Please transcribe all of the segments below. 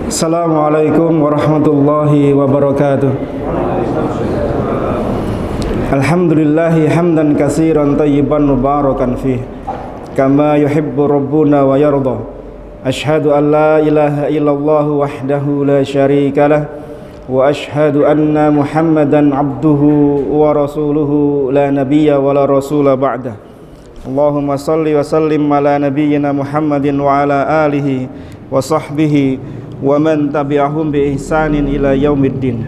Assalamualaikum warahmatullahi wabarakatuh. Alhamdulillahi hamdan katsiran tayyiban mubarakan fih kama yuhibbu rabbuna wa yarda. Ashhadu an la ilaha illallah wahdahu la syarikalah wa ashhadu anna Muhammadan abduhu wa rasuluhu la nabiyya wa la rasula ba'dah. Allahumma salli wa sallim ala nabiyyina Muhammadin wa ala alihi wa sahbihi wa man tabi'ahum bi ihsanin ila yaumiddin.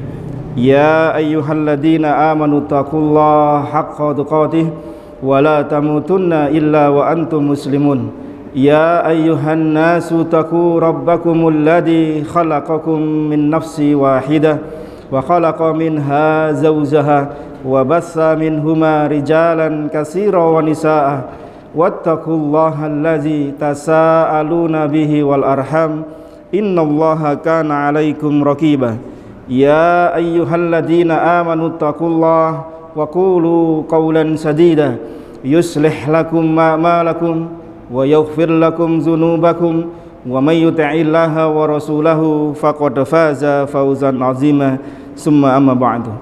Ya ayyuhalladzina amanu taqullaha haqqa tuqatih wa la tamutunna illa wa antum muslimun. Ya ayyuhan nasu taqu rabbakumul ladzi khalaqakum min nafsin wahidah wa khalaqa minha zawjaha wa bassa minhuma rijalan katsiran wa nisaa'a wattaqullaha allazi tasaaluna bihi wal arham innallaha kana 'alaikum raqiba. Ya ayyuhalladzina amanu taqullaha wa qulu qawlan sadida yuslih lakum a'malakum wa yaghfir lakum dzunubakum wa may yuti'illaha wa rasulahu faqad faza fawzan 'azima. Summa amma ba'du.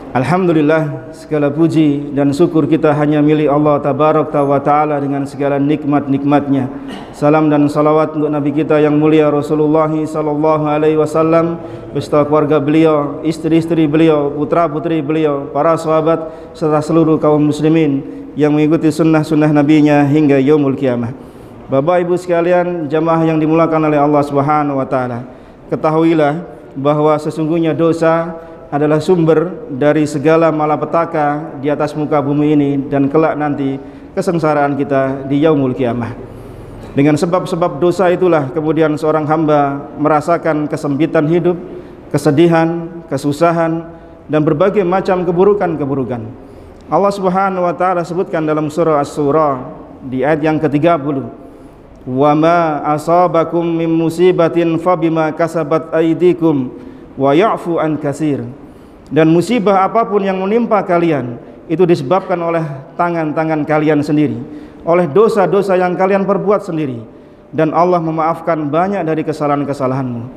Alhamdulillah, segala puji dan syukur kita hanya milik Allah Tabaraka wa Ta'ala dengan segala nikmat-nikmatnya. Salam dan salawat untuk Nabi kita yang mulia Rasulullah sallallahu alaihi wasallam beserta keluarga beliau, istri-istri beliau, putra-putri beliau, para sahabat serta seluruh kaum muslimin yang mengikuti sunnah-sunnah nabinya hingga yaumul kiamah. Bapak Ibu sekalian, jamaah yang dimuliakan oleh Allah Subhanahu wa Ta'ala, ketahuilah bahwa sesungguhnya dosa adalah sumber dari segala malapetaka di atas muka bumi ini dan kelak nanti kesengsaraan kita di yaumul kiamah. Dengan sebab-sebab dosa itulah kemudian seorang hamba merasakan kesempitan hidup, kesedihan, kesusahan dan berbagai macam keburukan-keburukan. Allah Subhanahu wa Ta'ala sebutkan dalam surah Asy-Syura di ayat yang ke-30, "Wa ma asabakum min musibatin fabima kasabat aydikum wa ya'fu an katsir." Dan musibah apapun yang menimpa kalian itu disebabkan oleh tangan-tangan kalian sendiri, oleh dosa-dosa yang kalian perbuat sendiri, dan Allah memaafkan banyak dari kesalahan-kesalahanmu.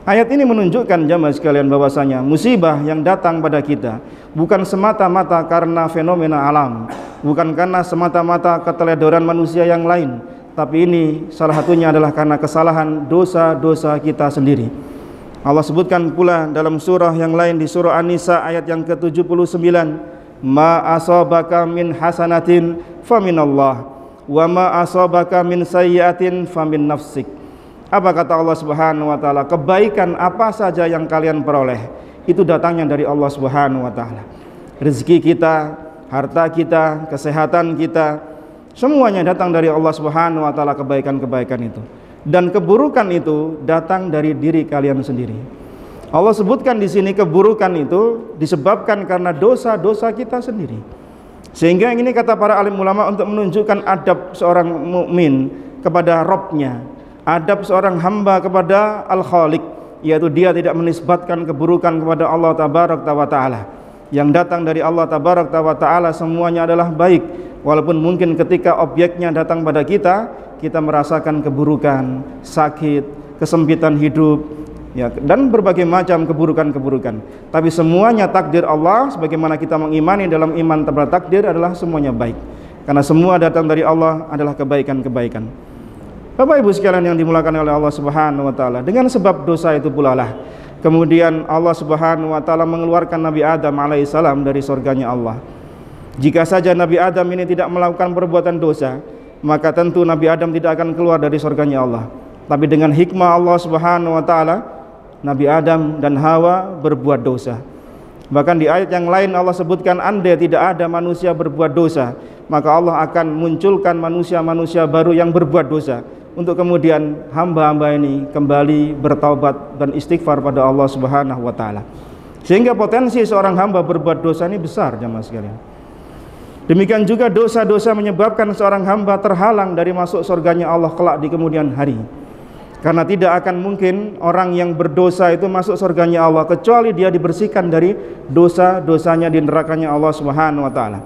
Ayat ini menunjukkan jamaah sekalian bahwasanya musibah yang datang pada kita bukan semata-mata karena fenomena alam, bukan karena semata-mata keteledoran manusia yang lain, tapi ini salah satunya adalah karena kesalahan dosa-dosa kita sendiri. Allah sebutkan pula dalam surah yang lain di surah An-Nisa ayat yang ke-79, "Ma asabaka min hasanatin faminallah wa ma asabaka min sayyi'atin famin nafsik." Apa kata Allah Subhanahu wa Ta'ala? Kebaikan apa saja yang kalian peroleh itu datangnya dari Allah Subhanahu wa Ta'ala. Rezeki kita, harta kita, kesehatan kita, semuanya datang dari Allah Subhanahu wa Ta'ala, kebaikan-kebaikan itu. Dan keburukan itu datang dari diri kalian sendiri. Allah sebutkan di sini keburukan itu disebabkan karena dosa-dosa kita sendiri. Sehingga ini kata para alim ulama untuk menunjukkan adab seorang mukmin kepada Rabbnya, adab seorang hamba kepada Al-Khaliq, yaitu dia tidak menisbatkan keburukan kepada Allah Tabaraka wa Ta'ala. Yang datang dari Allah Tabaraka wa Ta'ala semuanya adalah baik, walaupun mungkin ketika objeknya datang pada kita merasakan keburukan, sakit, kesempitan hidup, ya, dan berbagai macam keburukan-keburukan. Tapi semuanya takdir Allah, sebagaimana kita mengimani dalam iman terhadap takdir adalah semuanya baik. Karena semua datang dari Allah adalah kebaikan-kebaikan. Bapak Ibu sekalian yang dimuliakan oleh Allah Subhanahu wa Ta'ala, dengan sebab dosa itu pula lah kemudian Allah Subhanahu wa Ta'ala mengeluarkan Nabi Adam alaihissalam dari surganya Allah. Jika saja Nabi Adam ini tidak melakukan perbuatan dosa, maka tentu Nabi Adam tidak akan keluar dari surganya Allah. Tapi dengan hikmah Allah Subhanahu wa Ta'ala, Nabi Adam dan Hawa berbuat dosa. Bahkan di ayat yang lain Allah sebutkan, andai tidak ada manusia berbuat dosa, maka Allah akan munculkan manusia-manusia baru yang berbuat dosa, untuk kemudian hamba-hamba ini kembali bertaubat dan istighfar pada Allah Subhanahu wa Ta'ala. Sehingga potensi seorang hamba berbuat dosa ini besar jamaah sekalian. Demikian juga dosa-dosa menyebabkan seorang hamba terhalang dari masuk surganya Allah kelak di kemudian hari. Karena tidak akan mungkin orang yang berdosa itu masuk surganya Allah kecuali dia dibersihkan dari dosa-dosanya di nerakanya Allah Subhanahu wa Ta'ala.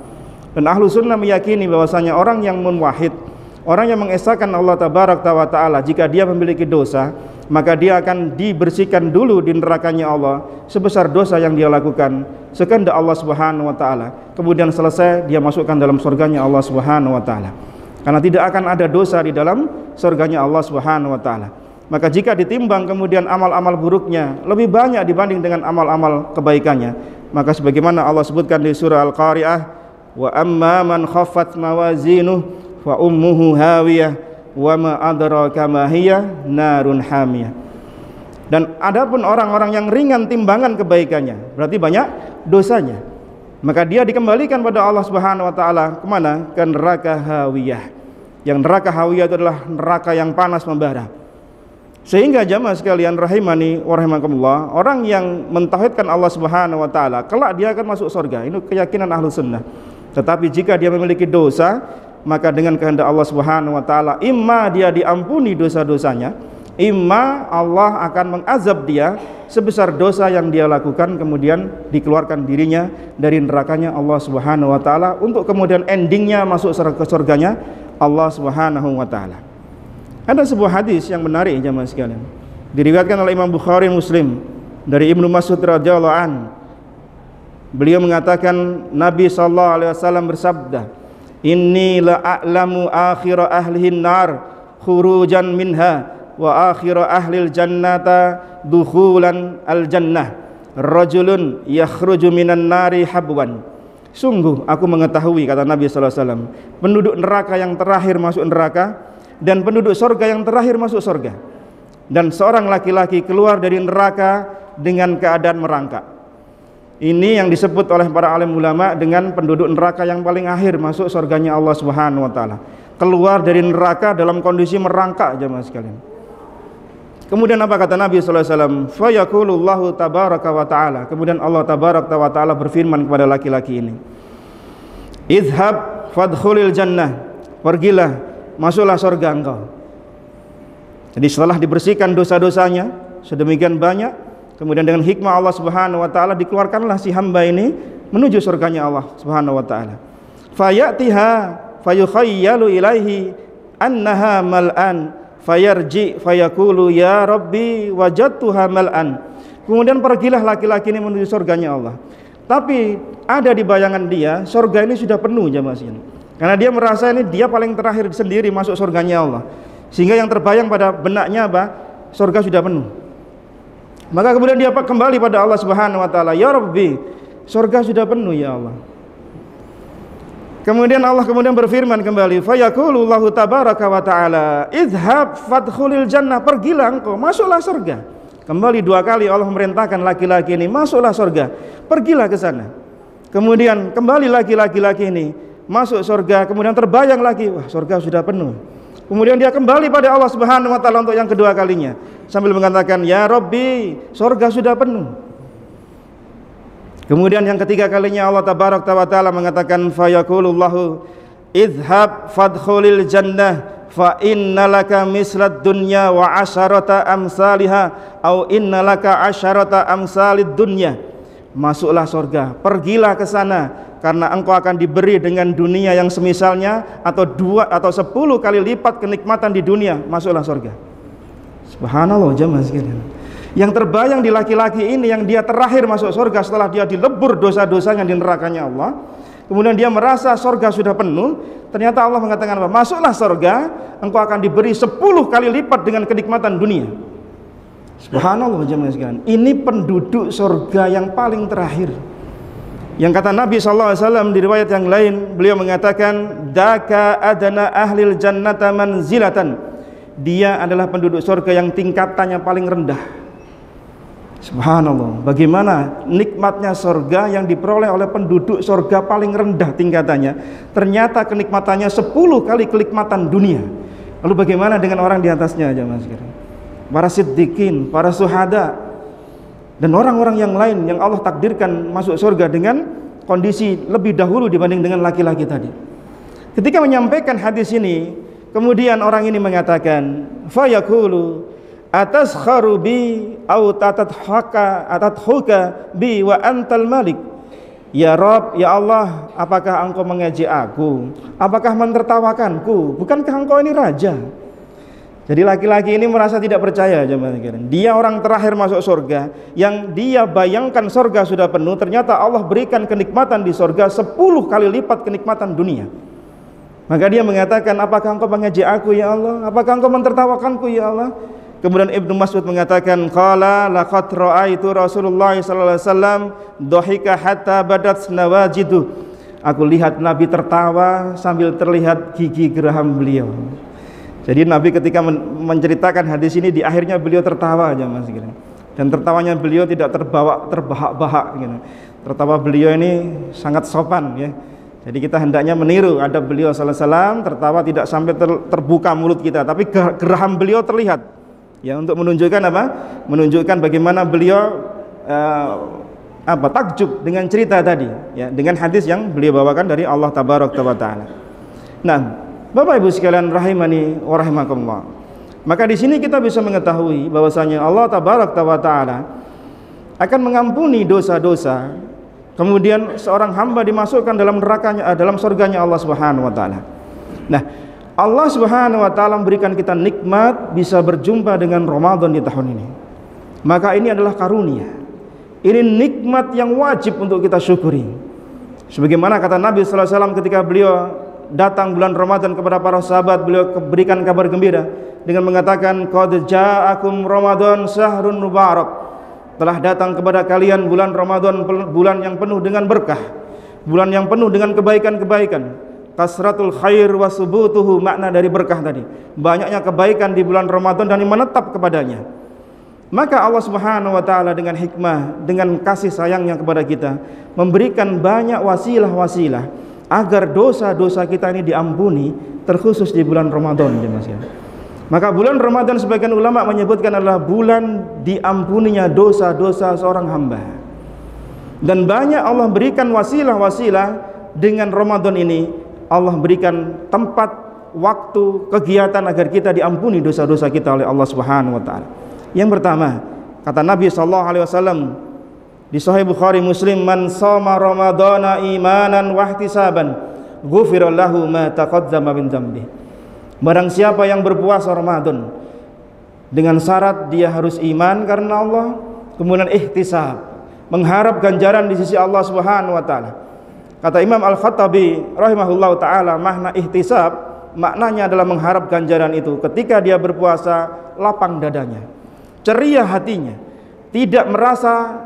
Dan ahlu sunnah meyakini bahwasanya orang yang munwahid, orang yang mengesahkan Allah Tabaraka wa Ta'ala, jika dia memiliki dosa, maka dia akan dibersihkan dulu di nerakanya Allah sebesar dosa yang dia lakukan sekehendak Allah Subhanahu wa taala. Kemudian selesai dia masukkan dalam surganya Allah Subhanahu wa taala. Karena tidak akan ada dosa di dalam surganya Allah Subhanahu wa taala. Maka jika ditimbang kemudian amal-amal buruknya lebih banyak dibanding dengan amal-amal kebaikannya, maka sebagaimana Allah sebutkan di surah Al-Qari'ah, wa amma man khaffat mawazinuh fa ummuhu hawiyah wa ma adraka ma hiya narun hamiyah. Dan adapun orang-orang yang ringan timbangan kebaikannya, berarti banyak dosanya, maka dia dikembalikan pada Allah Subhanahu wa taala kemana? Ke neraka hawiyah. Yang neraka hawiyah itu adalah neraka yang panas membara. Sehingga jamaah sekalian rahimani wa rahimakumullah, orang yang mentauhidkan Allah Subhanahu wa taala kelak dia akan masuk surga. Ini keyakinan ahlu sunnah. Tetapi jika dia memiliki dosa, maka dengan kehendak Allah Subhanahu wa taala imma dia diampuni dosa-dosanya, imma Allah akan mengazab dia sebesar dosa yang dia lakukan, kemudian dikeluarkan dirinya dari nerakanya Allah Subhanahu wa taala untuk kemudian endingnya masuk ke surganya Allah Subhanahu wa taala. Ada sebuah hadis yang menarik jamaah sekalian, diriwayatkan oleh Imam Bukhari Muslim dari Ibnu Mas'ud radhiyallahu an. Beliau mengatakan Nabi sallallahu alaihi wasallam bersabda, "Inni la a'lamu akhira ahlihin nar khurujan minha wa akhira ahlil jannata dukhulan al jannah rajulun yakhruju minan nari habwan." Sungguh aku mengetahui, kata Nabi sallallahu alaihi wasallam, penduduk neraka yang terakhir masuk neraka dan penduduk surga yang terakhir masuk surga. Dan seorang laki-laki keluar dari neraka dengan keadaan merangkak. Ini yang disebut oleh para alim ulama dengan penduduk neraka yang paling akhir masuk surganya Allah Subhanahu wa taala. Keluar dari neraka dalam kondisi merangkak jemaah sekalian. Kemudian apa kata Nabi sallallahu alaihi wasallam? Fa yaqulullahu tabaraka wa taala. Kemudian Allah tabaraka wa taala berfirman kepada laki-laki ini, "Idhhab fadkhulil jannah." Pergilah, masuklah surga engkau. Jadi setelah dibersihkan dosa-dosanya sedemikian banyak, kemudian dengan hikmah Allah Subhanahu wa taala dikeluarkanlah si hamba ini menuju surganya Allah Subhanahu wa taala. Fayatiha fayukhayyalu ilaihi annaha mal'an fayarji fayaqulu ya rabbi wajadtuha mal'an. Kemudian pergilah laki-laki ini menuju surganya Allah. Tapi ada di bayangan dia surga ini sudah penuh jemaah sekalian. Karena dia merasa ini dia paling terakhir sendiri masuk surganya Allah. Sehingga yang terbayang pada benaknya apa? Surga sudah penuh. Maka kemudian dia kembali pada Allah Subhanahu wa taala, "Ya Rabbi, surga sudah penuh ya Allah." Kemudian Allah berfirman kembali, "Fa yaqulullahu tabaraka wa taala, idhhab fadkhulil jannah." Pergilah engkau, masuklah surga. Kembali dua kali Allah memerintahkan laki-laki ini, masuklah surga. Pergilah ke sana. Kemudian kembali laki-laki ini masuk surga, kemudian terbayang lagi, wah surga sudah penuh. Kemudian dia kembali pada Allah Subhanahu wa taala untuk yang kedua kalinya sambil mengatakan, "Ya Rabbi, surga sudah penuh." Kemudian yang ketiga kalinya Allah tabaraka wa taala mengatakan, "Fa yaqulullahu idhhab fadkhulil jannah fa innalaka mislad dunya wa asyarata amsalha au innalaka asyarata amsalid dunya." Masuklah surga, pergilah ke sana karena engkau akan diberi dengan dunia yang semisalnya atau 2 atau 10 kali lipat kenikmatan di dunia. Masuklah surga. Subhanallah jemaah sekalian. Yang terbayang di laki-laki ini yang dia terakhir masuk surga setelah dia dilebur dosa-dosanya di nerakanya Allah. Kemudian dia merasa surga sudah penuh. Ternyata Allah mengatakan apa? Masuklah surga, engkau akan diberi 10 kali lipat dengan kenikmatan dunia. Subhanallah jemaah sekalian. Ini penduduk surga yang paling terakhir. Yang kata Nabi SAW di riwayat yang lain, beliau mengatakan, "Daka adana ahlil jannata manzilatan." Dia adalah penduduk surga yang tingkatannya paling rendah. Subhanallah, bagaimana nikmatnya surga yang diperoleh oleh penduduk surga paling rendah tingkatannya. Ternyata kenikmatannya 10 kali kenikmatan dunia. Lalu bagaimana dengan orang di atasnya jemaah sekalian? Para siddiqin, para syuhada, dan orang-orang yang lain yang Allah takdirkan masuk surga dengan kondisi lebih dahulu dibanding dengan laki-laki tadi. Ketika menyampaikan hadis ini, kemudian orang ini mengatakan, "Fa yaqulu ataskharu bi au tatathuka bi wa antal malik." Ya Rabb, ya Allah, apakah engkau mengejek aku? Apakah mentertawakanku? Bukankah engkau ini raja? Jadi laki-laki ini merasa tidak percaya, jemaah sekalian. Dia orang terakhir masuk surga, yang dia bayangkan surga sudah penuh, ternyata Allah berikan kenikmatan di surga 10 kali lipat kenikmatan dunia. Maka dia mengatakan, apakah engkau mengejek aku ya Allah? Apakah engkau mentertawakanku ya Allah? Kemudian Ibnu Mas'ud mengatakan, qala laqad ra'aitu Rasulullah sallallahu alaihi wasallam dhahika hatta badat nawajidu. Aku lihat Nabi tertawa sambil terlihat gigi geraham beliau. Jadi Nabi ketika menceritakan hadis ini, di akhirnya beliau tertawa aja, Mas, gitu. Dan tertawanya beliau tidak terbahak-bahak gitu. Tertawa beliau ini sangat sopan ya. Jadi kita hendaknya meniru adab beliau sallallahu alaihi wasallam, tertawa tidak sampai terbuka mulut kita, tapi geraham beliau terlihat. Ya, untuk menunjukkan apa? Menunjukkan bagaimana beliau takjub dengan cerita tadi, ya, dengan hadis yang beliau bawakan dari Allah Tabaraka wa Taala. Nah, Bapak Ibu sekalian rahimani wa rahimakumullah. Maka di sini kita bisa mengetahui bahwasanya Allah Tabaraka wa Taala akan mengampuni dosa-dosa. Kemudian seorang hamba dimasukkan dalam nerakanya, dalam surganya Allah Subhanahu wa taala. Nah, Allah Subhanahu wa taala memberikan kita nikmat bisa berjumpa dengan Ramadan di tahun ini. Maka ini adalah karunia. Ini nikmat yang wajib untuk kita syukuri. Sebagaimana kata Nabi sallallahu alaihi wasallam ketika beliau datang bulan Ramadan kepada para sahabat, beliau berikan kabar gembira dengan mengatakan, qad ja'akum Ramadan syahrun mubarak. Telah datang kepada kalian bulan Ramadan, bulan yang penuh dengan berkah, bulan yang penuh dengan kebaikan-kebaikan. Kasratul khair wa subutuhu, makna dari berkah tadi, banyaknya kebaikan di bulan Ramadan dan yang menetap kepadanya. Maka Allah Subhanahu wa taala dengan hikmah, dengan kasih sayangnya kepada kita, memberikan banyak wasilah-wasilah agar dosa-dosa kita ini diampuni, terkhusus di bulan Ramadan, jemaah. Maka bulan Ramadan sebagian ulama menyebutkan adalah bulan diampuninya dosa-dosa seorang hamba. Dan banyak Allah berikan wasilah-wasilah dengan Ramadan ini. Allah berikan tempat, waktu, kegiatan agar kita diampuni dosa-dosa kita oleh Allah Subhanahu wa taala. Yang pertama, kata Nabi sallallahu alaihi wasallam di Sahih Bukhari Muslim, man shoma ramadhana imanan wa ihtisaban ghufira lahu ma taqaddama min dzambi. Barang siapa yang berpuasa Ramadan dengan syarat dia harus iman karena Allah, kemudian ihtisab, mengharap ganjaran di sisi Allah Subhanahu wa taala. Kata Imam Al-Khattabi rahimahullahu taala, makna ihtisab maknanya adalah mengharap ganjaran itu ketika dia berpuasa, lapang dadanya, ceria hatinya, tidak merasa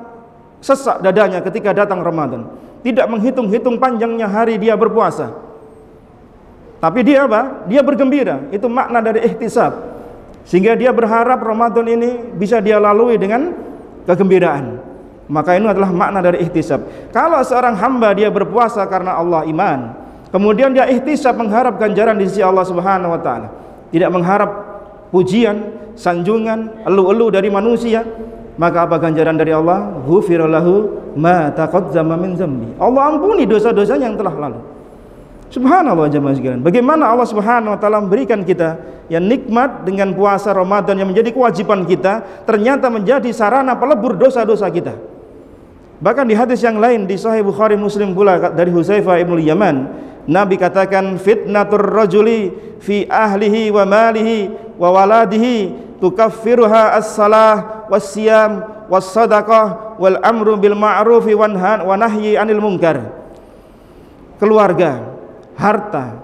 sesak dadanya ketika datang Ramadan, tidak menghitung-hitung panjangnya hari dia berpuasa. Tapi dia apa? Dia bergembira. Itu makna dari ihtisab. Sehingga dia berharap Ramadan ini bisa dia lalui dengan kegembiraan. Maka ini adalah makna dari ihtisab. Kalau seorang hamba dia berpuasa karena Allah iman, kemudian dia ihtisab mengharap ganjaran di sisi Allah Subhanahu wa taala, tidak mengharap pujian, sanjungan, elu-elu dari manusia, maka apa ganjaran dari Allah? Ghufira lahu ma taqaddama min dzambi. Allah ampuni dosa-dosanya yang telah lalu. Subhanallah jemaah sekalian. Bagaimana Allah Subhanahu wa taala memberikan kita yang nikmat dengan puasa Ramadan yang menjadi kewajiban kita, ternyata menjadi sarana pelebur dosa-dosa kita. Bahkan di hadis yang lain di Sahih Bukhari Muslim pula dari Hudzaifah ibnu Yaman, Nabi katakan, fitnatur rajuli fi ahlihi wa malihi wa waladihi tukaffiruha as-salah was-siyam was-sadaqah wal amru bil ma'ruf wa nahyi 'anil munkar. Keluarga, harta,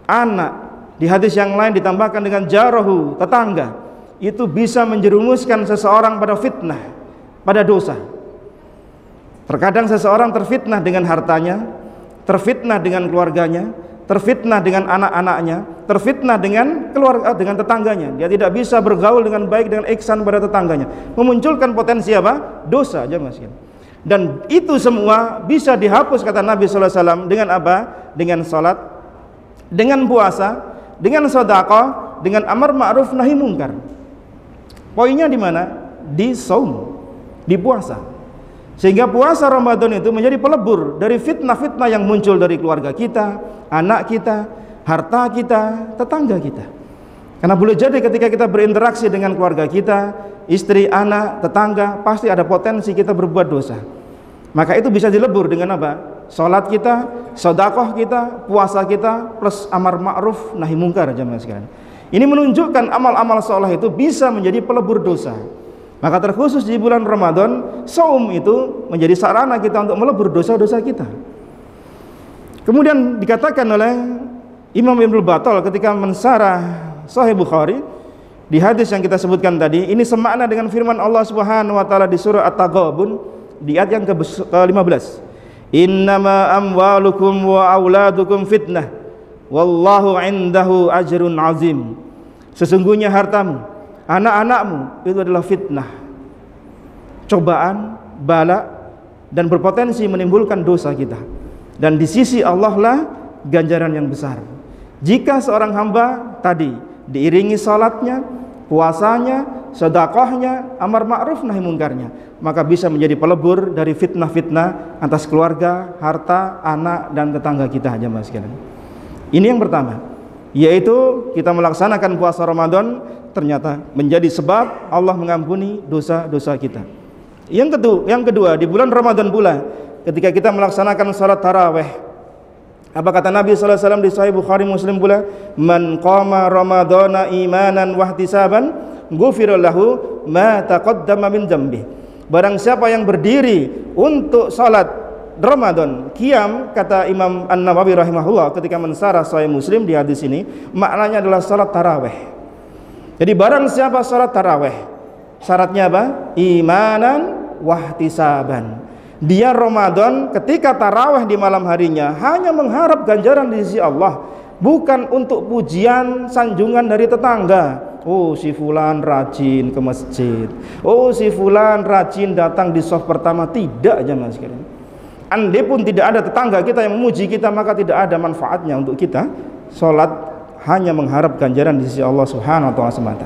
anak, di hadis yang lain ditambahkan dengan jarahu, tetangga, itu bisa menjerumuskan seseorang pada fitnah, pada dosa. Terkadang seseorang terfitnah dengan hartanya, terfitnah dengan keluarganya, terfitnah dengan anak-anaknya, terfitnah dengan keluarga, dengan tetangganya. Dia tidak bisa bergaul dengan baik, dengan ihsan pada tetangganya, memunculkan potensi apa? Dosa, jemaah sekalian. Dan itu semua bisa dihapus kata Nabi sallallahu alaihi wasallam dengan apa? Dengan salat, dengan puasa, dengan sedekah, dengan amar ma'ruf nahi munkar. Poinnya di mana? Di saum, di puasa. Sehingga puasa Ramadan itu menjadi pelebur dari fitnah-fitnah yang muncul dari keluarga kita, anak kita, harta kita, tetangga kita. Karena boleh jadi ketika kita berinteraksi dengan keluarga kita, istri, anak, tetangga, pasti ada potensi kita berbuat dosa. Maka itu bisa dilebur dengan apa? Salat kita, sedekah kita, puasa kita, plus amar ma'ruf nahi munkar jemaah sekalian. Ini menunjukkan amal-amal saleh itu bisa menjadi pelebur dosa. Maka terkhusus di bulan Ramadan, saum itu menjadi sarana kita untuk melebur dosa-dosa kita. Kemudian dikatakan oleh Imam Ibnu Battal ketika mensarah Sahih Bukhari di hadis yang kita sebutkan tadi, ini semakna dengan firman Allah Subhanahu wa taala di surah At-Taghabun di ayat yang ke-15. Innama amwalukum wa auladukum fitnah wallahu indahu ajrun azim. Sesungguhnya hartamu, anak-anakmu itu adalah fitnah, cobaan, bala, dan berpotensi menimbulkan dosa kita. Dan di sisi Allah lah ganjaran yang besar. Jika seorang hamba tadi diiringi salatnya, puasanya, sedekahnya, amar ma'ruf nahi mungkarnya, maka bisa menjadi pelebur dari fitnah-fitnah atas keluarga, harta, anak, dan tetangga kita, jemaah sekalian. Ini yang pertama, yaitu kita melaksanakan puasa Ramadan ternyata menjadi sebab Allah mengampuni dosa-dosa kita. Yang kedua, di bulan Ramadan pula ketika kita melaksanakan salat tarawih, apa kata Nabi sallallahu alaihi wasallam di Sahih Bukhari Muslim pula, man qama ramadhana imanan wahtisaban ghufira lahu ma taqaddama min dzambi. Barang siapa yang berdiri untuk salat Ramadan, qiyam, kata Imam An-Nawawi rahimahullah ketika mensarah Sahih Muslim di hadis ini, maknanya adalah salat tarawih. Jadi barang siapa salat tarawih, syaratnya apa? Imanan wahtisaban. Dia Ramadan ketika tarawih di malam harinya hanya mengharap ganjaran di sisi Allah, bukan untuk pujian sanjungan dari tetangga. Oh, si fulan rajin ke masjid, oh si fulan rajin datang di shaf pertama. Tidak, jemaah sekalian. Andai pun tidak ada tetangga kita yang memuji kita, maka tidak ada manfaatnya untuk kita sholat hanya mengharap ganjaran di sisi Allah Subhanahu wa ta'ala semata.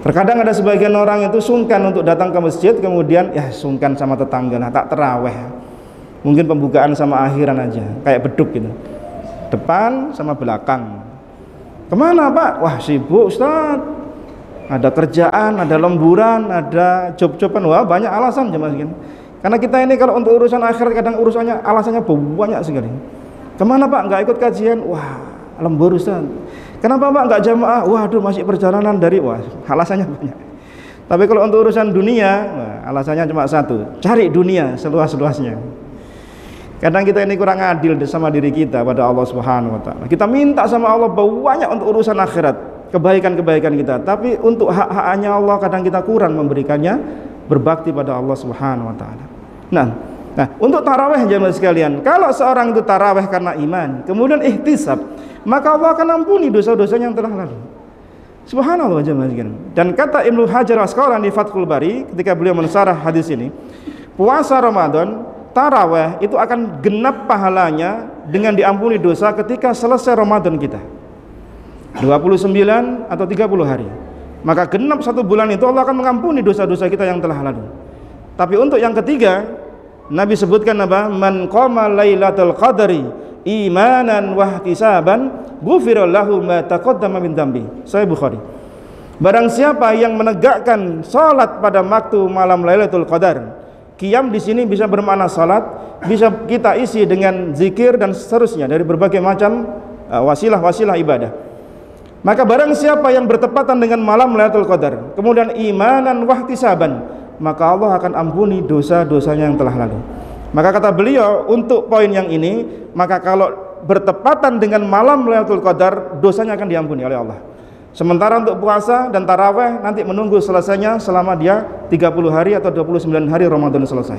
Terkadang ada sebagian orang itu sungkan untuk datang ke masjid, kemudian ya sungkan sama tetangga, nah tak terawih. Mungkin pembukaan sama akhiran aja, kayak beduk gitu. Depan sama belakang. Kemana Pak? Wah sibuk Ustaz. Ada kerjaan, ada lemburan, ada job-joban, wah banyak alasan jemaah sekalian. Karena kita ini kalau untuk urusan akhirat kadang urusannya alasannya banyak sekali. Kemana Pak? Nggak ikut kajian? Wah lembur Ustaz. Kenapa Pak nggak jamaah? Waduh masih perjalanan dari, wah alasannya banyak. Tapi kalau untuk urusan dunia, wah, alasannya cuma satu, cari dunia seluas-luasnya. Kadang kita ini kurang adil sama diri kita pada Allah Subhanahu wa ta'ala. Kita minta sama Allah banyak untuk urusan akhirat, kebaikan-kebaikan kita, tapi untuk hak-haknya Allah kadang kita kurang memberikannya, berbakti pada Allah Subhanahu wa ta'ala. Nah, untuk tarawih jemaah sekalian, kalau seorang itu tarawih karena iman, kemudian ihtisab, maka Allah akan ampuni dosa-dosanya yang telah lalu. Subhanallah jemaah sekalian. Dan kata Ibnu Hajar Asqalani di Fathul Bari ketika beliau mensarah hadis ini, puasa Ramadan, tarawih itu akan genap pahalanya dengan diampuni dosa ketika selesai Ramadan kita 29 atau 30 hari. Maka genap 1 bulan itu Allah akan mengampuni dosa-dosa kita yang telah lalu. Tapi untuk yang ketiga, Nabi sebutkan apa? Man qama lailatul qadri imanan wahtisaban ghufira lahu ma taqaddama min dzambi. Sahih Bukhari. Barang siapa yang menegakkan salat pada waktu malam Lailatul Qadar. Qiyam di sini bisa bermakna salat, bisa kita isi dengan zikir dan seterusnya dari berbagai macam wasilah-wasilah ibadah. Maka barang siapa yang bertepatan dengan malam Lailatul Qadar, kemudian imanan wahtisaban, maka Allah akan ampuni dosa-dosanya yang telah lalu. Maka kata beliau untuk poin yang ini, maka kalau bertepatan dengan malam Lailatul Qadar, dosanya akan diampuni oleh Allah. Sementara untuk puasa dan tarawih nanti menunggu selesainya selama dia 30 hari atau 29 hari Ramadan selesai.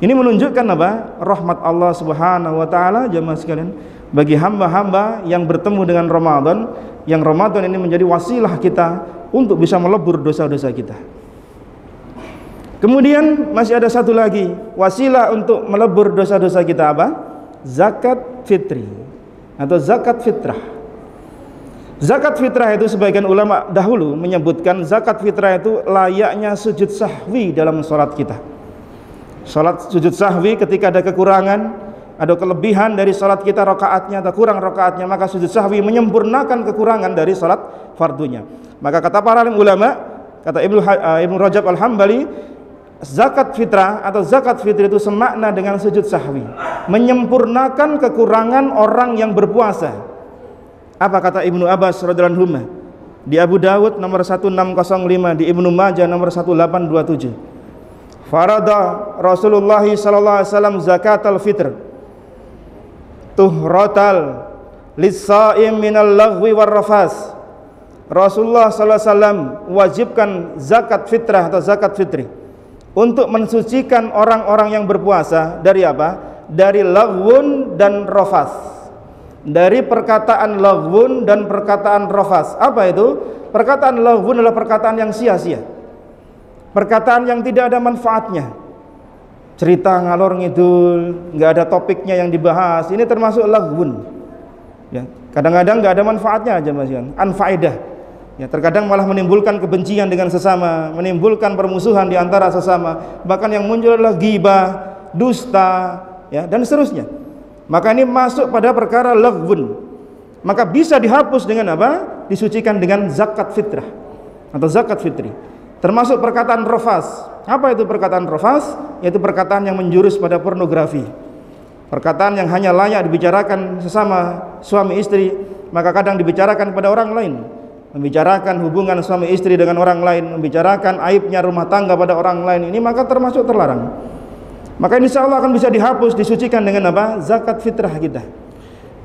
Ini menunjukkan apa? Rahmat Allah Subhanahu wa taala jemaah sekalian bagi hamba-hamba yang bertemu dengan Ramadan, yang Ramadan ini menjadi wasilah kita untuk bisa melebur dosa-dosa kita. Kemudian masih ada satu lagi wasilah untuk melebur dosa-dosa kita, apa? Zakat fitri atau zakat fitrah. Zakat fitrah itu sebagian ulama dahulu menyebutkan zakat fitrah itu layaknya sujud sahwi dalam sholat kita. Sholat sujud sahwi ketika ada kekurangan, ada kelebihan dari sholat kita rakaatnya atau kurang rakaatnya, maka sujud sahwi menyempurnakan kekurangan dari sholat fardunya. Maka kata para ulama, kata Ibnu Rajab Al-Hambali, zakat fitrah atau zakat fitri itu semakna dengan sujud sahwi, menyempurnakan kekurangan orang yang berpuasa. Apa kata Ibnu Abbas radhiyallahu anhu? Di Abu Dawud nomor 1605, di Ibnu Majah nomor 1827. Farada Rasulullah sallallahu alaihi wasallam zakatul fitr tuhratal lis-shaim minal laghwi war rafas. Rasulullah sallallahu alaihi wasallam wajibkan zakat fitrah atau zakat fitri untuk mensucikan orang-orang yang berpuasa dari apa? Dari laghwun dan rafas. Dari perkataan laghwun dan perkataan rafas. Apa itu? Perkataan laghwun adalah perkataan yang sia-sia, perkataan yang tidak ada manfaatnya, cerita ngalor ngidul, nggak ada topiknya yang dibahas. Ini termasuk laghwun. Ya, kadang-kadang nggak ada manfaatnya aja Mas Yan, anfaedah. Ya, terkadang malah menimbulkan kebencian dengan sesama, menimbulkan permusuhan di antara sesama. Bahkan yang muncul adalah ghibah, dusta, ya, dan seterusnya. Maka ini masuk pada perkara laghwun. Maka bisa dihapus dengan apa? Disucikan dengan zakat fitrah atau zakat fitri. Termasuk perkataan rafas. Apa itu perkataan rafas? Yaitu perkataan yang menjurus pada pornografi. Perkataan yang hanya layak dibicarakan sesama suami istri, maka kadang dibicarakan kepada orang lain. Membicarakan hubungan suami istri dengan orang lain, membicarakan aibnya rumah tangga pada orang lain, ini maka termasuk terlarang. Maka insya Allah akan bisa dihapus, disucikan dengan apa? Zakat fitrah kita.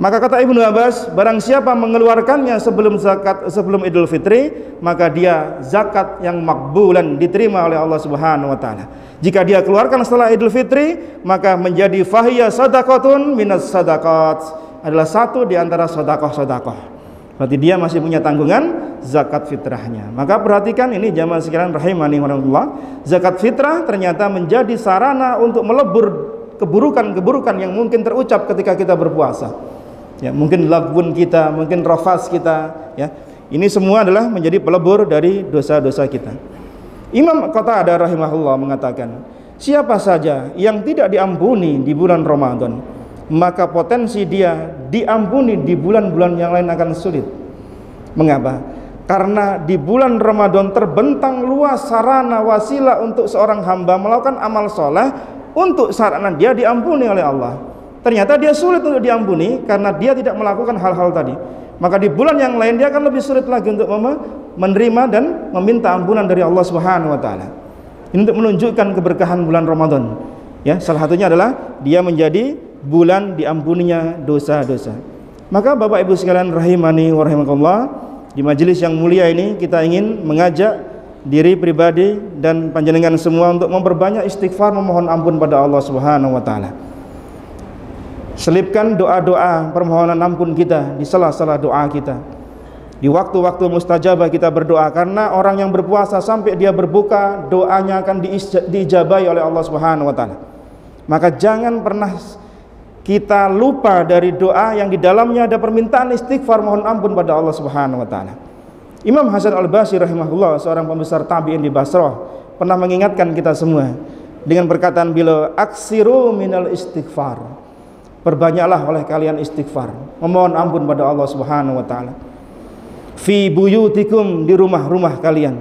Maka kata Ibnu Abbas, barang siapa mengeluarkannya sebelum Idul Fitri, maka dia zakat yang makbulan, diterima oleh Allah Subhanahu wa taala. Jika dia keluarkan setelah Idul Fitri, maka menjadi fahiya sadaqatun minas sadaqat, adalah satu di antara sedekah-sedekah. Berarti dia masih punya tanggungan zakat fitrahnya. Maka perhatikan ini jamaah sekalian rahimani warahmatullah. Zakat fitrah ternyata menjadi sarana untuk melebur keburukan-keburukan yang mungkin terucap ketika kita berpuasa. Ya, mungkin laghwun kita, mungkin rafas kita, ya. Ini semua adalah menjadi pelebur dari dosa-dosa kita. Imam Qatadah rahimahullah mengatakan, siapa saja yang tidak diampuni di bulan Ramadan, maka potensi dia diampuni di bulan-bulan yang lain akan sulit. Mengapa? Karena di bulan Ramadan terbentang luas sarana wasilah untuk seorang hamba melakukan amal soleh untuk sarana dia diampuni oleh Allah. Ternyata dia sulit untuk diampuni karena dia tidak melakukan hal-hal tadi. Maka di bulan yang lain dia akan lebih sulit lagi untuk menerima dan meminta ampunan dari Allah Subhanahu wa taala. Ini untuk menunjukkan keberkahan bulan Ramadan. Ya, salah satunya adalah dia menjadi bulan diampuninya dosa-dosa. Maka Bapak Ibu sekalian rahimani wa rahimakumullah, di majelis yang mulia ini kita ingin mengajak diri pribadi dan panjenengan semua untuk memperbanyak istighfar, memohon ampun pada Allah Subhanahu wa taala. Selipkan doa-doa permohonan ampun kita di sela-sela doa kita. Di waktu-waktu mustajabah kita berdoa, karena orang yang berpuasa sampai dia berbuka, doanya akan diijabahi oleh Allah Subhanahu wa taala. Maka jangan pernah kita lupa dari doa yang di dalamnya ada permintaan istighfar, mohon ampun pada Allah Subhanahu wa taala. Imam Hasan Al-Basri rahimahullah, seorang pembesar tabi'in di Basrah, pernah mengingatkan kita semua dengan perkataan beliau, aksiru minal istighfar. Perbanyaklah oleh kalian istighfar, memohon ampun pada Allah Subhanahu wa taala. Fi buyutikum, di rumah-rumah kalian,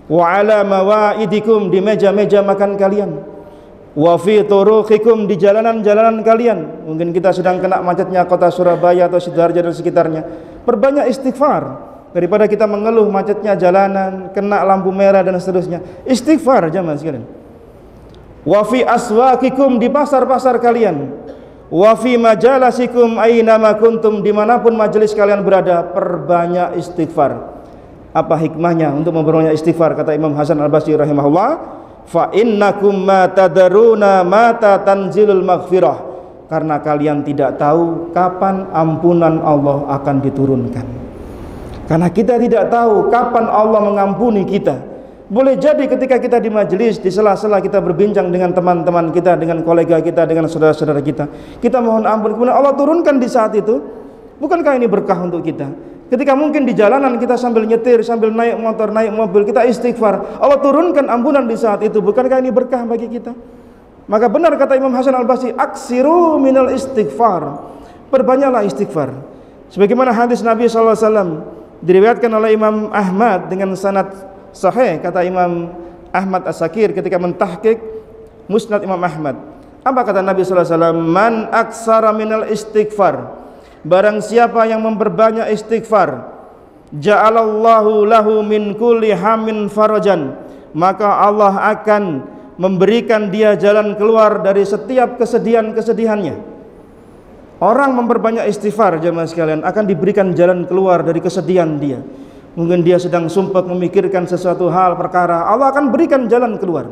wa ala mawaidikum, di meja-meja makan kalian, wa fi turuqikum, di jalanan-jalanan kalian. Mungkin kita sedang kena macetnya kota Surabaya atau Sidoarjo dan sekitarnya. Perbanyak istighfar daripada kita mengeluh macetnya jalanan, kena lampu merah dan seterusnya. Istighfar jamaah sekalian. Wa fi aswaqikum, di pasar-pasar kalian, wa fi majalasikum aina ma kuntum, dimanapun majelis kalian berada, perbanyak istighfar. Apa hikmahnya untuk memperbanyak istighfar? Kata Imam Hasan Al-Basri rahimahullah, fa innakum ma tadaruna mata tanzilul maghfirah, karena kalian tidak tahu kapan ampunan Allah akan diturunkan. Karena kita tidak tahu kapan Allah mengampuni kita. Boleh jadi ketika kita di majelis, di sela-sela kita berbincang dengan teman-teman kita, dengan kolega kita, dengan saudara-saudara kita, kita mohon ampun, kemudian Allah turunkan di saat itu. Bukankah ini berkah untuk kita? Ketika mungkin di jalanan kita sambil nyetir, sambil naik motor, naik mobil, kita istighfar, Allah turunkan ampunan di saat itu. Bukankah ini berkah bagi kita? Maka benar kata Imam Hasan Al-Basri, aksiru minal istighfar, perbanyaklah istighfar. Sebagaimana hadis Nabi SAW diriwayatkan oleh Imam Ahmad dengan sanad sahih, kata Imam Ahmad As-Sakir ketika mentahqiq Musnad Imam Ahmad. Apa kata Nabi sallallahu alaihi wasallam? Man aksara minal istighfar, barang siapa yang memperbanyak istighfar, ja'alallahu lahu min kulli hamin farajan, maka Allah akan memberikan dia jalan keluar dari setiap kesedihan-kesedihannya. Orang memperbanyak istighfar, jemaah sekalian, akan diberikan jalan keluar dari kesedihan dia. Mungkin dia sedang sumpah memikirkan sesuatu hal perkara, Allah akan berikan jalan keluar.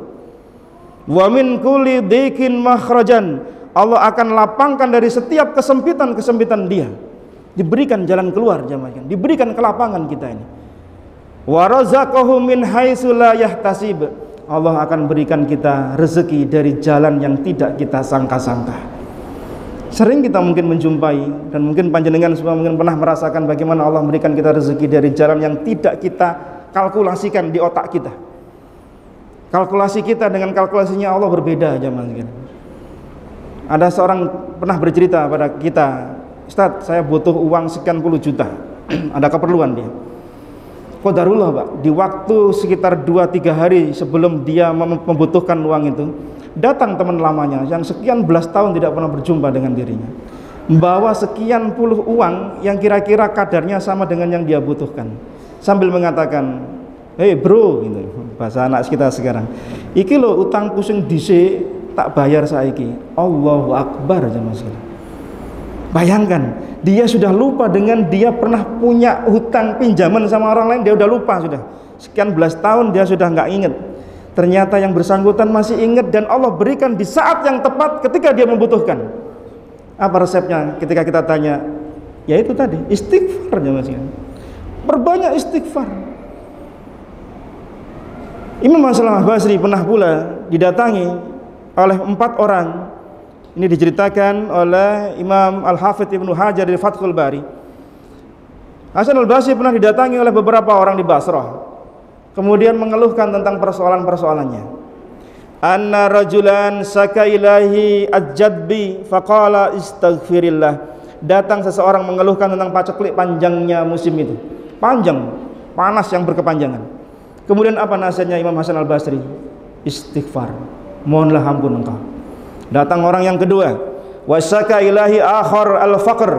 Wa min kulli dhiqin makhrajan, Allah akan lapangkan dari setiap kesempitan-kesempitan dia. Diberikan jalan keluar, jemaah, diberikan kelapangan kita ini. Wa razaqahu min haitsu la yahtasib, Allah akan berikan kita rezeki dari jalan yang tidak kita sangka-sangka. Sering kita mungkin menjumpai, dan mungkin panjenengan semua mungkin pernah merasakan bagaimana Allah memberikan kita rezeki dari jalan yang tidak kita kalkulasikan di otak kita. Kalkulasi kita dengan kalkulasinya Allah berbeda, jemaah. Ada seorang pernah bercerita pada kita, Ustaz, saya butuh uang sekian puluh juta. Ada keperluan dia. Qadarullah, Pak, di waktu sekitar 2-3 hari sebelum dia membutuhkan uang itu, datang teman lamanya yang sekian belas tahun tidak pernah berjumpa dengan dirinya, membawa sekian puluh uang yang kira-kira kadarnya sama dengan yang dia butuhkan, sambil mengatakan, "Hei bro," gitu, bahasa anak kita sekarang, "Iki lo utang pusing dhisik tak bayar saiki." Allahu Akbar, jemaah sekalian. Bayangkan, dia sudah lupa dengan dia pernah punya hutang pinjaman sama orang lain, dia sudah lupa sudah. Sekian belas tahun dia sudah nggak ingat. Ternyata yang bersangkutan masih ingat, dan Allah berikan di saat yang tepat ketika dia membutuhkan. Apa resepnya? Ketika kita tanya, ya itu tadi, istighfar, jemaah sekalian. Perbanyak istighfar. Imam Hasan al-Basri pernah pula didatangi oleh 4 orang. Ini diceritakan oleh Imam Al-Hafidh Ibnu Hajar di Fathul Bari. Hasan al-Basri pernah didatangi oleh beberapa orang di Basrah, kemudian mengeluhkan tentang persoalan-persoalannya. Anna rajulan saka ilahi ajadbi faqala istaghfirillah. Datang seseorang mengeluhkan tentang paceklik panjangnya musim itu. Panjang, panas yang berkepanjangan. Kemudian apa nasihatnya Imam Hasan al-Basri? Istighfar, mohonlah ampun engkau. Datang orang yang kedua, wasaka ilahi akhar al-faqr.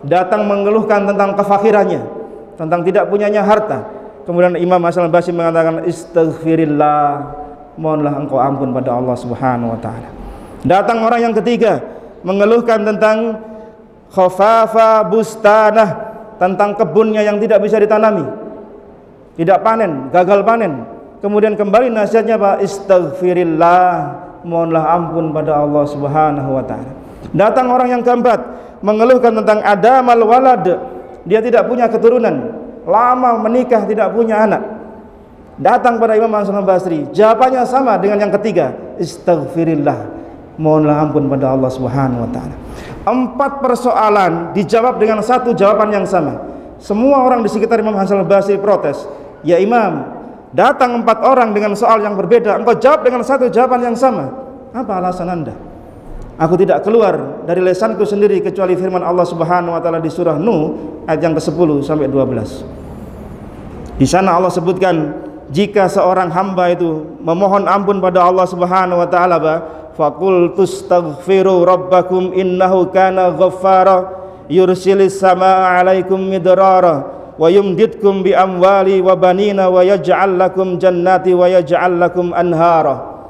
Datang mengeluhkan tentang kefakirannya, tentang tidak punyanya harta. Kemudian Imam Hasan al-Basri mengatakan, istaghfirillah, mohonlah engkau ampun pada Allah Subhanahu wa taala. Datang orang yang ketiga mengeluhkan tentang khafafa bustanah, tentang kebunnya yang tidak bisa ditanami, tidak panen, gagal panen. Kemudian kembali nasihatnya, Pak, istaghfirillah, mohonlah ampun pada Allah Subhanahu wa taala. Datang orang yang keempat mengeluhkan tentang adamal walad, dia tidak punya keturunan, lama menikah tidak punya anak. Datang pada Imam Hasan al-Basri, jawabannya sama dengan yang ketiga, istaghfirillah, mohonlah ampun pada Allah Subhanahu wa taala. 4 persoalan dijawab dengan satu jawaban yang sama. Semua orang di sekitar Imam Hasan al-Basri protes, "Ya Imam, datang 4 orang dengan soal yang berbeda, engkau jawab dengan satu jawaban yang sama. Apa alasan Anda?" Aku tidak keluar dari lesanku sendiri kecuali firman Allah Subhanahu wa taala di surah Nuh ayat yang ke-10 sampai 12. Di sana Allah sebutkan, jika seorang hamba itu memohon ampun pada Allah Subhanahu wa taala, faqul tastaghfiru rabbakum innahu kana ghaffara yursilis samaa 'alaikum midrara wa yumdidkum bi amwali wa banina wa yaj'al lakum jannati wa yaj'al lakum anhara.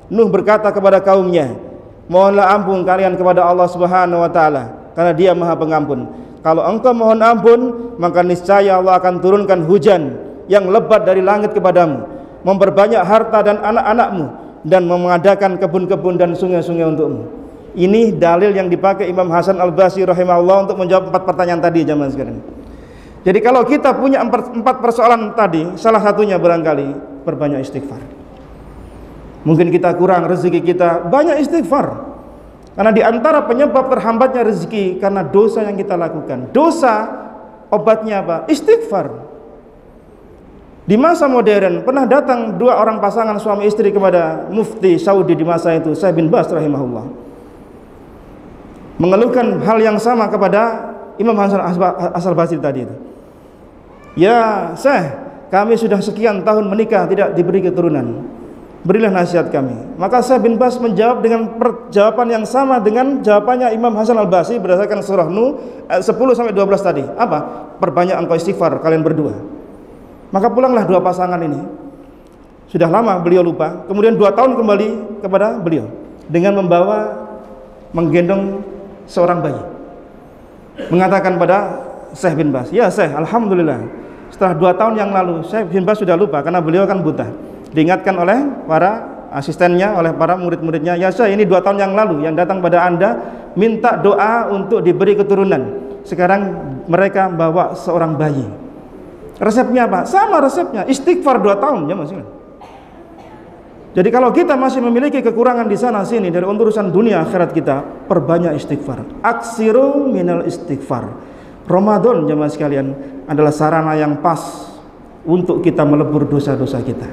Nuh berkata kepada kaumnya, mohonlah ampun kalian kepada Allah Subhanahu wa taala, karena Dia Maha Pengampun. Kalau engkau mohon ampun, maka niscaya Allah akan turunkan hujan yang lebat dari langit kepadamu, memperbanyak harta dan anak-anakmu, dan mengadakan kebun-kebun dan sungai-sungai untukmu. Ini dalil yang dipakai Imam Hasan al-Basri rahimahullah untuk menjawab 4 pertanyaan tadi, jamaah sekalian. Jadi kalau kita punya 4 persoalan tadi, salah satunya barangkali perbanyak istighfar. Mungkin kita kurang rezeki kita, banyak istighfar. Karena di antara penyebab terhambatnya rezeki karena dosa yang kita lakukan. Dosa obatnya apa? Istighfar. Di masa modern pernah datang 2 orang pasangan suami istri kepada mufti Saudi di masa itu, Syekh bin Baz rahimahullah, mengeluhkan hal yang sama kepada Imam Hasan al-Basri tadi itu. Ya Syekh, kami sudah sekian tahun menikah tidak diberi keturunan. berilah nasihat kami. Maka Syekh bin Baz menjawab dengan jawaban yang sama dengan jawabannya Imam Hasan Al-Basri berdasarkan surah Nuh 10-12 tadi. Apa? Perbanyak engkau istighfar kalian berdua. Maka pulanglah dua pasangan ini. Sudah lama beliau lupa, kemudian 2 tahun kembali kepada beliau dengan menggendong seorang bayi. Mengatakan pada Syekh bin Baz, "Ya Syekh, alhamdulillah. Setelah 2 tahun yang lalu, Syekh bin Baz sudah lupa karena beliau kan buta. Diingatkan oleh para asistennya, oleh para murid-muridnya, "Ya Syekh, ini 2 tahun yang lalu yang datang pada Anda minta doa untuk diberi keturunan. Sekarang mereka bawa seorang bayi." Resepnya apa? Sama resepnya, istighfar 2 tahun ya Mas. Jadi kalau kita masih memiliki kekurangan di sana sini dari urusan dunia akhirat kita, perbanyak istighfar. Aksiru minal istighfar. Ramadan jemaah sekalian adalah sarana yang pas untuk kita melebur dosa-dosa kita.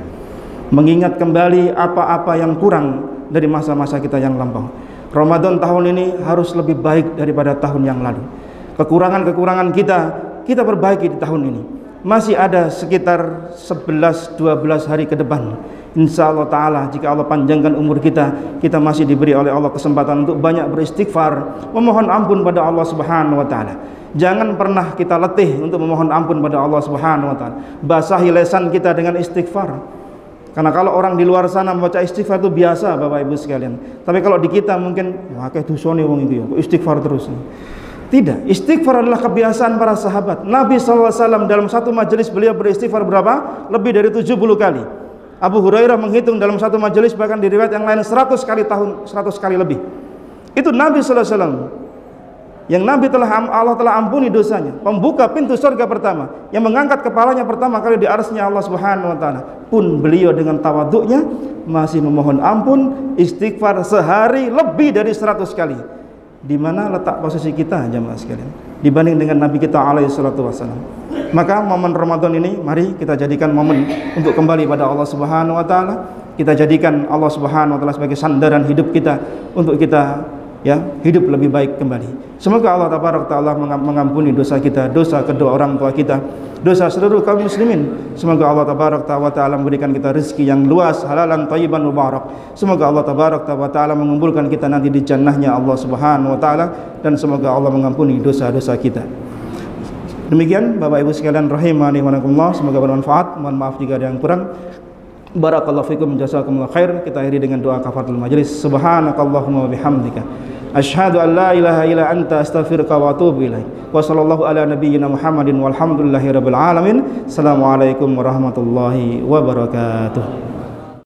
Mengingat kembali apa-apa yang kurang dari masa-masa kita yang lampau. Ramadan tahun ini harus lebih baik daripada tahun yang lalu. Kekurangan-kekurangan kita perbaiki di tahun ini. Masih ada sekitar 11-12 hari ke depan. Insya Allah Ta'ala jika Allah panjangkan umur kita masih diberi oleh Allah kesempatan untuk banyak beristighfar, memohon ampun pada Allah Subhanahu wa Ta'ala. Jangan pernah kita letih untuk memohon ampun pada Allah Subhanahu wa Ta'ala. Basahi lisan kita dengan istighfar. Karena kalau orang di luar sana membaca istighfar itu biasa Bapak Ibu sekalian. Tapi kalau di kita mungkin wah kayak dusone wong iki ya, istighfar terus. Tidak, istighfar adalah kebiasaan para sahabat. Nabi SAW dalam satu majelis beliau beristighfar berapa? Lebih dari 70 kali. Abu Hurairah menghitung dalam satu majelis, bahkan di riwayat yang lain 100 kali tahun, 100 kali lebih. Itu Nabi SAW yang Allah telah ampuni dosanya, pembuka pintu surga pertama, yang mengangkat kepalanya pertama kali di arsy-Nya Allah Subhanahu wa Ta'ala. Pun beliau dengan tawaduknya masih memohon ampun, istighfar sehari lebih dari 100 kali. Di mana letak posisi kita jemaah sekalian dibanding dengan Nabi kita alaihi salatu wasallam? Maka momen Ramadan ini mari kita jadikan momen untuk kembali pada Allah Subhanahu wa Ta'ala. Kita jadikan Allah Subhanahu wa Ta'ala sebagai sandaran hidup kita untuk kita hidup lebih baik kembali. Semoga Allah Tabaraka Ta'ala mengampuni dosa kita, dosa kedua orang tua kita, dosa seluruh kaum muslimin. Semoga Allah Tabaraka Ta'ala memberikan kita rezeki yang luas, halalan thayyiban mubarak. Semoga Allah Tabaraka Ta'ala mengumpulkan kita nanti di jannahnya Allah Subhanahu wa Ta'ala, dan semoga Allah mengampuni dosa-dosa kita. Demikian Bapak Ibu sekalian rahimani wa rahimakumullah, semoga bermanfaat. Mohon maaf jika ada yang kurang. Barakallahu fikum, jazakumullah khair. Kita akhiri dengan doa kafaratul majelis. Subhanakallahumma wa bihamdika asyhadu an la ilaha illa anta astaghfiruka wa atubu ilaik. Wa sallallahu ala nabiyyina Muhammadin walhamdulillahi rabbil alamin. Assalamualaikum warahmatullahi wabarakatuh.